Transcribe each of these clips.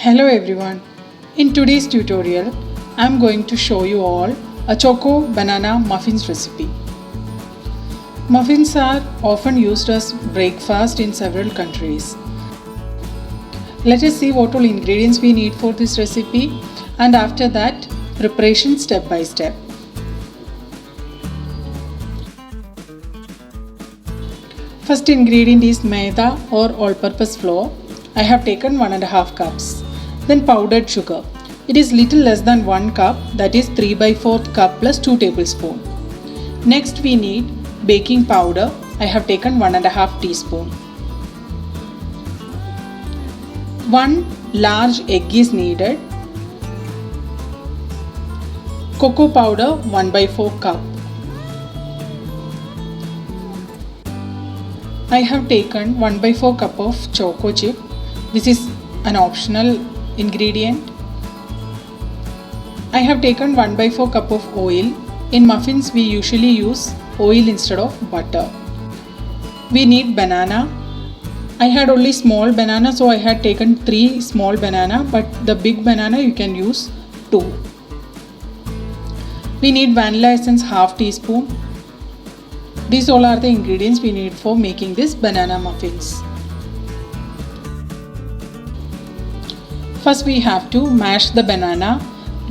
Hello everyone. In today's tutorial, I am going to show you all a choco banana muffins recipe. Muffins are often used as breakfast in several countries. Let us see what all ingredients we need for this recipe, and after that, preparation step by step. First ingredient is maida or all-purpose flour. I have taken 1.5 cups. Then powdered sugar. It is little less than 1 cup, that is 3/4 cup plus 2 tablespoons. Next we need baking powder. I have taken 1.5 teaspoon. 1 large egg is needed. Cocoa powder 1/4 cup. I have taken 1/4 cup of choco chip. This is an optional ingredient. I have taken 1/4 cup of oil. In muffins we usually use oil instead of butter. We need banana. I had only small banana, so I had taken 3 small banana, but the big banana you can use 2. We need vanilla essence half teaspoon. These all are the ingredients we need for making this banana muffins. First we have to mash the banana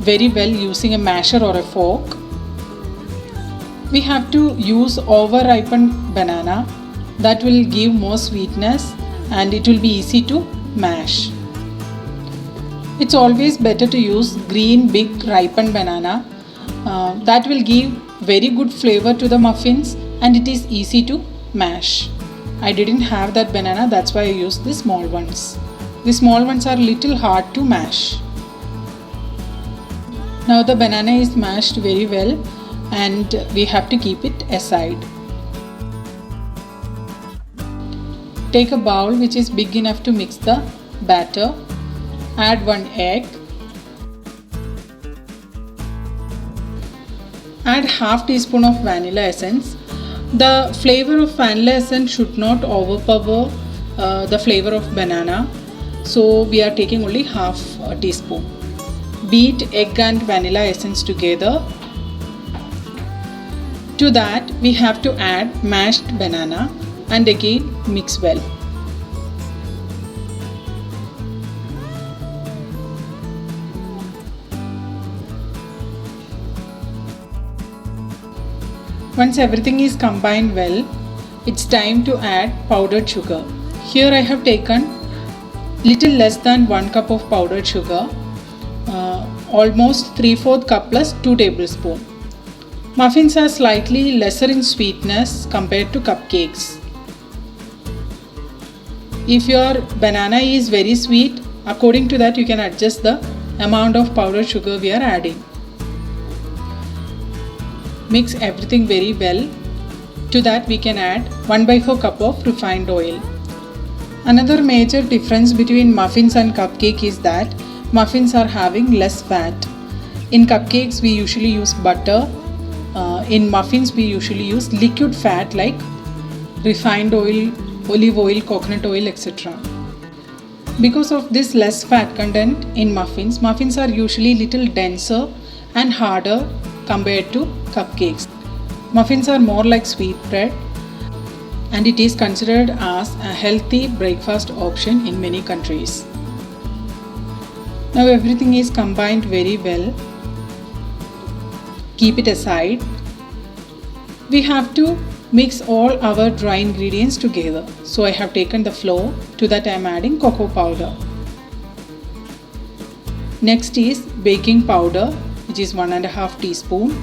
very well using a masher or a fork. We have to use over-ripened banana, that will give more sweetness and it will be easy to mash. It's always better to use green big ripened banana. That will give very good flavor to the muffins and it is easy to mash. I didn't have that banana, that's why I used the small ones. The small ones are little hard to mash. Now the banana is mashed very well and we have to keep it aside. Take a bowl which is big enough to mix the batter. Add 1 egg. Add half teaspoon of vanilla essence. The flavor of vanilla essence should not overpower the flavor of banana. So we are taking only half a teaspoon. Beat egg and vanilla essence together. To that we have to add mashed banana and again mix well. Once everything is combined well, it's time to add powdered sugar. Here I have taken little less than 1 cup of powdered sugar, almost 3/4 cup plus 2 tablespoons. Muffins are slightly lesser in sweetness compared to cupcakes. If your banana is very sweet, according to that you can adjust the amount of powdered sugar we are adding. Mix everything very well. To that we can add 1/4 cup of refined oil. Another major difference between muffins and cupcake is that muffins are having less fat. In cupcakes we usually use butter. In muffins we usually use liquid fat like refined oil, olive oil, coconut oil, etc. Because of this less fat content in muffins, muffins are usually little denser and harder compared to cupcakes. Muffins are more like sweetbread and it is considered as a healthy breakfast option in many countries. Now everything is combined very well. Keep it aside. We have to mix all our dry ingredients together. So I have taken the flour. To that I am adding cocoa powder. Next is baking powder, which is 1.5 teaspoon.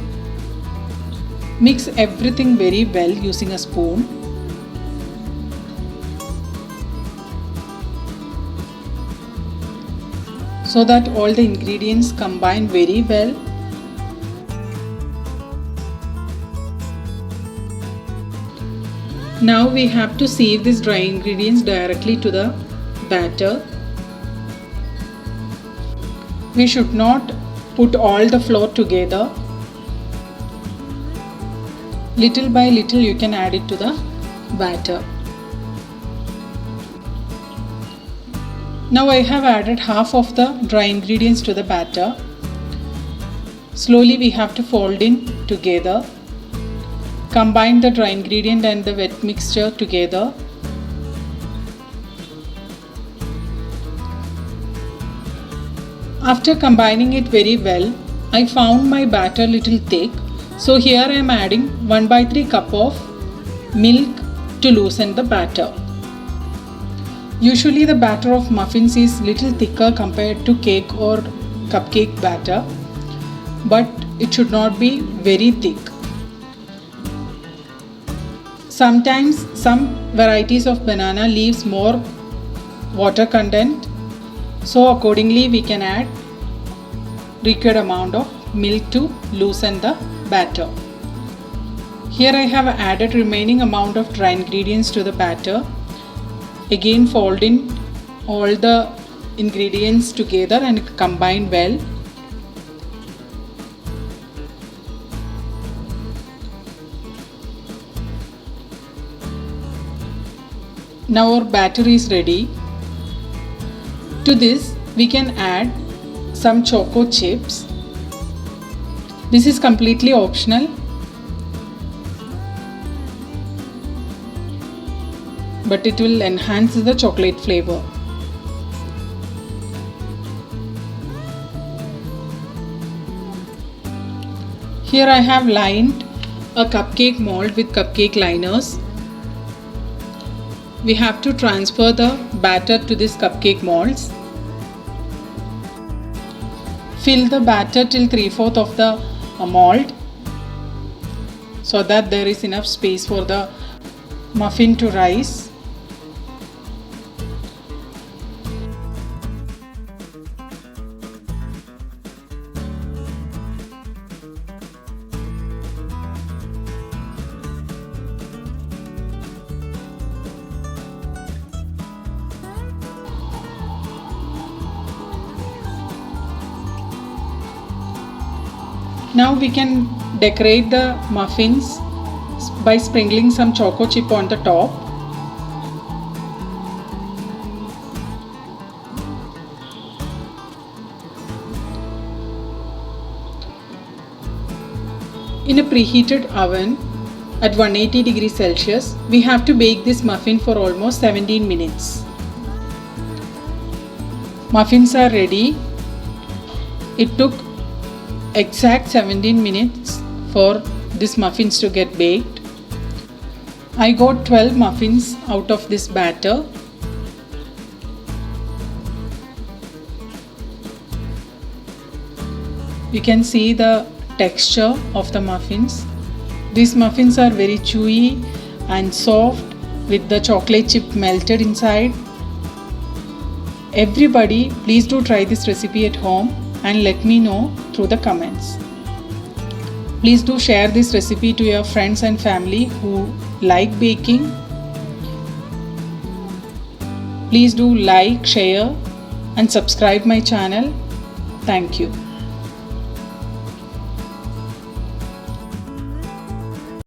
Mix everything very well using a spoon. So that all the ingredients combine very well. Now we have to sieve these dry ingredients directly to the batter. We should not put all the flour together. Little by little you can add it to the batter. Now I have added half of the dry ingredients to the batter. Slowly we have to fold in together. Combine the dry ingredient and the wet mixture together. After combining it very well, I found my batter little thick. So here I am adding 1/3 cup of milk to loosen the batter. Usually the batter of muffins is little thicker compared to cake or cupcake batter, but it should not be very thick. Sometimes some varieties of banana leaves more water content, so accordingly we can add required amount of milk to loosen the batter. Here I have added remaining amount of dry ingredients to the batter. Again fold in all the ingredients together and combine well. Now our batter is ready. To this we can add some choco chips. This is completely optional, but it will enhance the chocolate flavor. Here I have lined a cupcake mold with cupcake liners. We have to transfer the batter to this cupcake molds. Fill the batter till 3/4 of the mold so that there is enough space for the muffin to rise. Now we can decorate the muffins by sprinkling some choco chip on the top. In a preheated oven at 180 degrees Celsius, we have to bake this muffin for almost 17 minutes. Muffins are ready. It took exact 17 minutes for these muffins to get baked. I got 12 muffins out of this batter. You can see the texture of the muffins. These muffins are very chewy and soft with the chocolate chip melted inside. Everybody, please do try this recipe at home and let me know through the comments. Please do share this recipe to your friends and family who like baking. Please do like, share and subscribe my channel. Thank you.